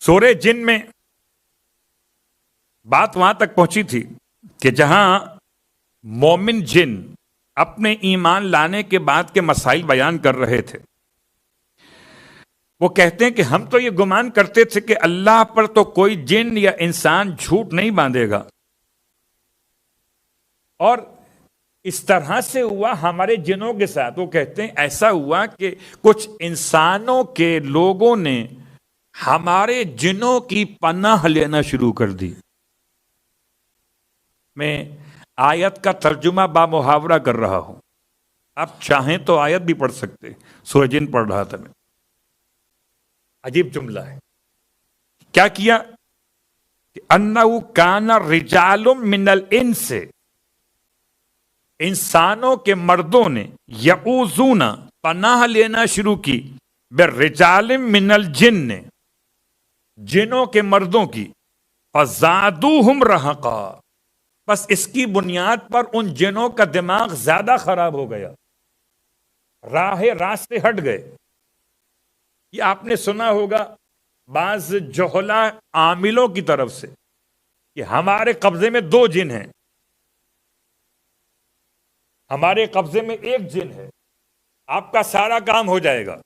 سورہ جن میں بات وہاں تک پہنچی تھی کہ جہاں مومن جن اپنے ایمان لانے کے بعد کے مسائل بیان کر رہے تھے، وہ کہتے ہیں کہ ہم تو یہ گمان کرتے تھے کہ اللہ پر تو کوئی جن یا انسان جھوٹ نہیں باندھے گا، اور اس طرح سے ہوا ہمارے جنوں کے ساتھ۔ وہ کہتے ہیں ایسا ہوا کہ کچھ انسانوں کے لوگوں نے ہمارے جنوں کی پناہ لینا شروع کر دی۔ میں آیت کا ترجمہ با محاورہ کر رہا ہوں، آپ چاہیں تو آیت بھی پڑھ سکتے۔ سورہ جن پڑھ رہا تھا میں، عجیب جملہ ہے۔ کیا کیا کہ انہو کان رجال من الانس، انسانوں کے مردوں نے یعوذون پناہ لینا شروع کی بالرجال من الجن، جنوں کے مردوں کی، فزادوہم رہقا، بس اس کی بنیاد پر ان جنوں کا دماغ زیادہ خراب ہو گیا، راستے ہٹ گئے۔ یہ آپ نے سنا ہوگا بعض جہلا عاملوں کی طرف سے کہ ہمارے قبضے میں 2 جن ہیں، ہمارے قبضے میں 1 جن ہے، آپ کا سارا کام ہو جائے گا۔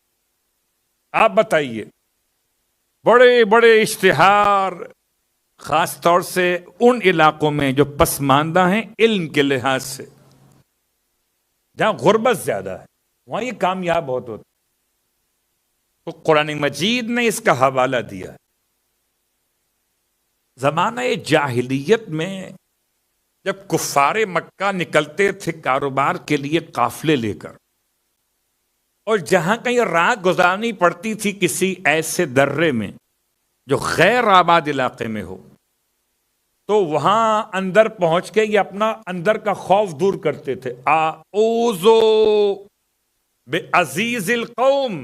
آپ بتائیے، بڑے بڑے اشتہار، خاص طور سے ان علاقوں میں جو پسماندہ ہیں علم کے لحاظ سے، جہاں غربت زیادہ ہے، وہاں یہ کامیاب بہت ہوتا ہے۔ تو قرآن مجید نے اس کا حوالہ دیا ہے۔ زمانہ جاہلیت میں جب کفار مکہ نکلتے تھے کاروبار کے لیے قافلے لے کر، اور جہاں کہیں رات گزارنی پڑتی تھی کسی ایسے درے میں جو غیر آباد علاقے میں ہو، تو وہاں اندر پہنچ کے یہ اپنا اندر کا خوف دور کرتے تھے۔ اعوذ بعزیز القوم،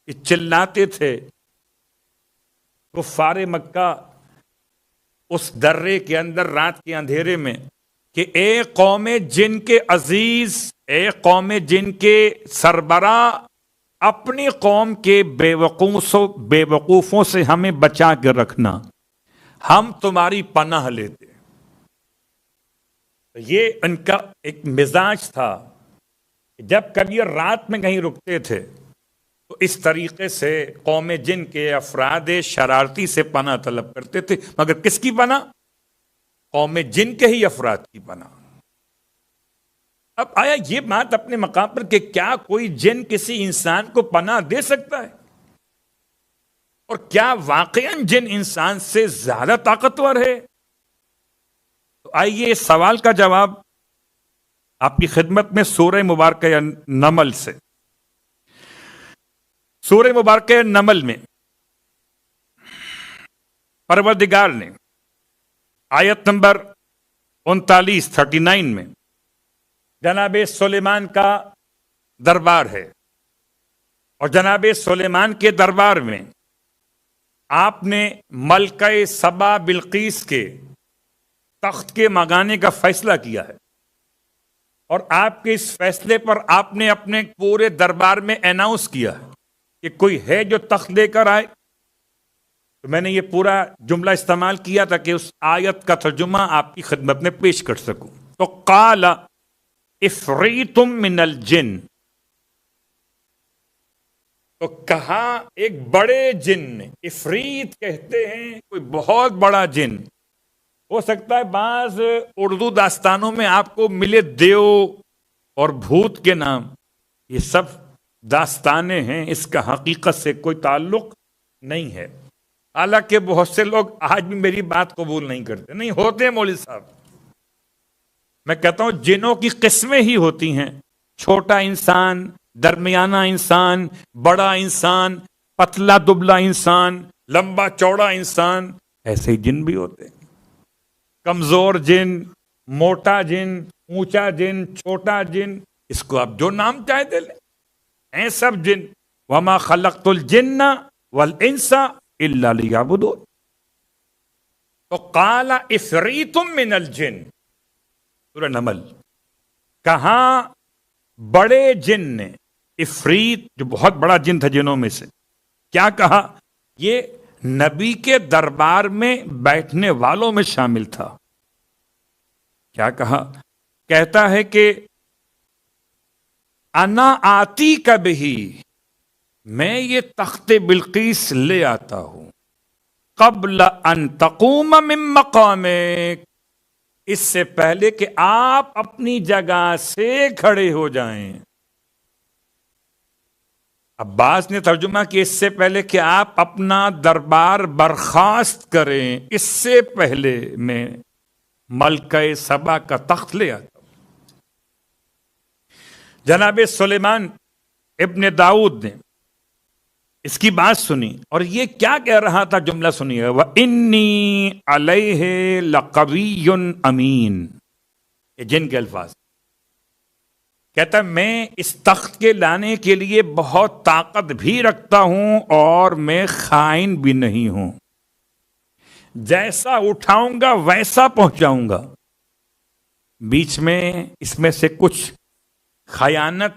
یہ چلاتے تھے کفار مکہ اس درے کے اندر رات کے اندھیرے میں کہ اے قوم جن کے عزیز، اے قوم جن کے سربراہ، اپنی قوم کے بے وقوفوں سے ہمیں بچا کے رکھنا، ہم تمہاری پناہ لیتے۔ یہ ان کا ایک مزاج تھا، جب کبھی رات میں کہیں رکتے تھے تو اس طریقے سے قوم جن کے افراد شرارتی سے پناہ طلب کرتے تھے، مگر کس کی پناہ؟ قوم جن کے ہی افراد کی پناہ۔ اب آیا یہ بات اپنے مقام پر کہ کیا کوئی جن کسی انسان کو پناہ دے سکتا ہے؟ اور کیا واقعاً جن انسان سے زیادہ طاقتور ہے؟ تو آئیے اس سوال کا جواب آپ کی خدمت میں سورہ مبارکہ نمل سے۔ سورہ مبارکہ نمل میں پروردگار نے آیت نمبر 39 میں جناب سلیمان کا دربار ہے، اور جناب سلیمان کے دربار میں آپ نے ملکہ سبا بلقیس کے تخت کے منگانے کا فیصلہ کیا ہے، اور آپ کے اس فیصلے پر آپ نے اپنے پورے دربار میں اناؤنس کیا ہے کہ کوئی ہے جو تخت لے کر آئے۔ تو میں نے یہ پورا جملہ استعمال کیا تھا کہ اس آیت کا ترجمہ آپ کی خدمت میں پیش کر سکوں۔ تو قال افریت من الجن، تو کہا ایک بڑے جن نے، افریت کہتے ہیں کوئی بہت بڑا جن، ہو سکتا ہے بعض اردو داستانوں میں آپ کو ملے دیو اور بھوت کے نام، یہ سب داستانیں ہیں، اس کا حقیقت سے کوئی تعلق نہیں ہے۔ حالانکہ بہت سے لوگ آج بھی میری بات قبول نہیں کرتے، نہیں ہوتے مولوی صاحب۔ میں کہتا ہوں جنوں کی قسمیں ہی ہوتی ہیں، چھوٹا انسان، درمیانہ انسان، بڑا انسان، پتلا دبلا انسان، لمبا چوڑا انسان، ایسے ہی جن بھی ہوتے ہیں۔ کمزور جن، موٹا جن، اونچا جن، چھوٹا جن، اس کو آپ جو نام چاہے دے لیں، ہیں سب جن۔ وما خلقت الجن والانس الا لیعبدون۔ تو قال افریت من الجن، سورہ نمل، کہاں بڑے جن نے، افریت جو بہت بڑا جن تھا جنوں میں سے، کیا کہا؟ یہ نبی کے دربار میں بیٹھنے والوں میں شامل تھا. کیا کہا؟ کہتا ہے کہ انا آتی کبھی، میں یہ تخت بلقیس لے آتا ہوں، قبل ان تقوم من مقامک، اس سے پہلے کہ آپ اپنی جگہ سے کھڑے ہو جائیں. عباس نے ترجمہ کیا اس سے پہلے کہ آپ اپنا دربار برخاست کریں، اس سے پہلے میں ملکہ سبا کا تخت لے آتا ہوں. جناب سلیمان ابن داؤد نے اس کی بات سنی اور یہ کیا کہہ رہا تھا، جملہ سنیے. وَإِنِّي عَلَيْهِ لَقَوِيٌّ أَمِينٌ، یہ جن کے الفاظ. کہتا ہے میں اس تخت کے لانے کے لیے بہت طاقت بھی رکھتا ہوں اور میں خائن بھی نہیں ہوں، جیسا اٹھاؤں گا ویسا پہنچاؤں گا، بیچ میں اس میں سے کچھ خیانت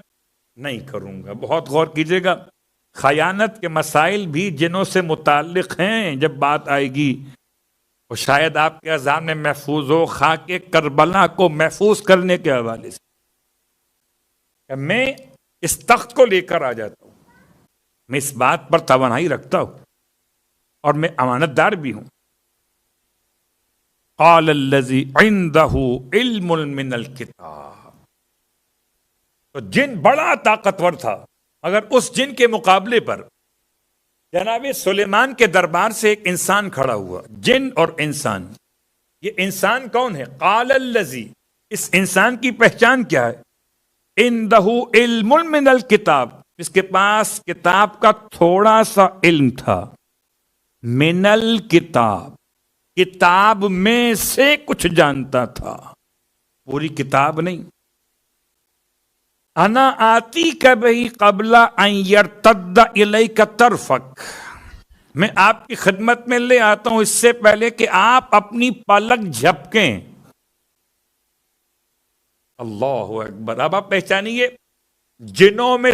نہیں کروں گا. بہت غور کیجیے گا، خیانت کے مسائل بھی جنوں سے متعلق ہیں. جب بات آئے گی وہ شاید آپ کے اذہان میں محفوظ ہو، خاک کربلا کو محفوظ کرنے کے حوالے سے. کہ میں اس تخت کو لے کر آ جاتا ہوں، میں اس بات پر توانائی رکھتا ہوں اور میں امانت دار بھی ہوں. قال الذی عنده علم من الکتاب، تو جن بڑا طاقتور تھا، مگر اس جن کے مقابلے پر جناب سلیمان کے دربار سے ایک انسان کھڑا ہوا. جن اور انسان، یہ انسان کون ہے؟ قال الذی، اس انسان کی پہچان کیا ہے؟ عنده علم من الکتاب، اس کے پاس کتاب کا تھوڑا سا علم تھا. من الکتاب، کتاب میں سے کچھ جانتا تھا، پوری کتاب نہیں. انا آتی کبھی قبل ان یرتد الیک طرفک، میں آپ کی خدمت میں لے آتا ہوں اس سے پہلے کہ آپ اپنی پلک جھپکیں. اللہ اکبر. اب آپ پہچانیے، جنوں میں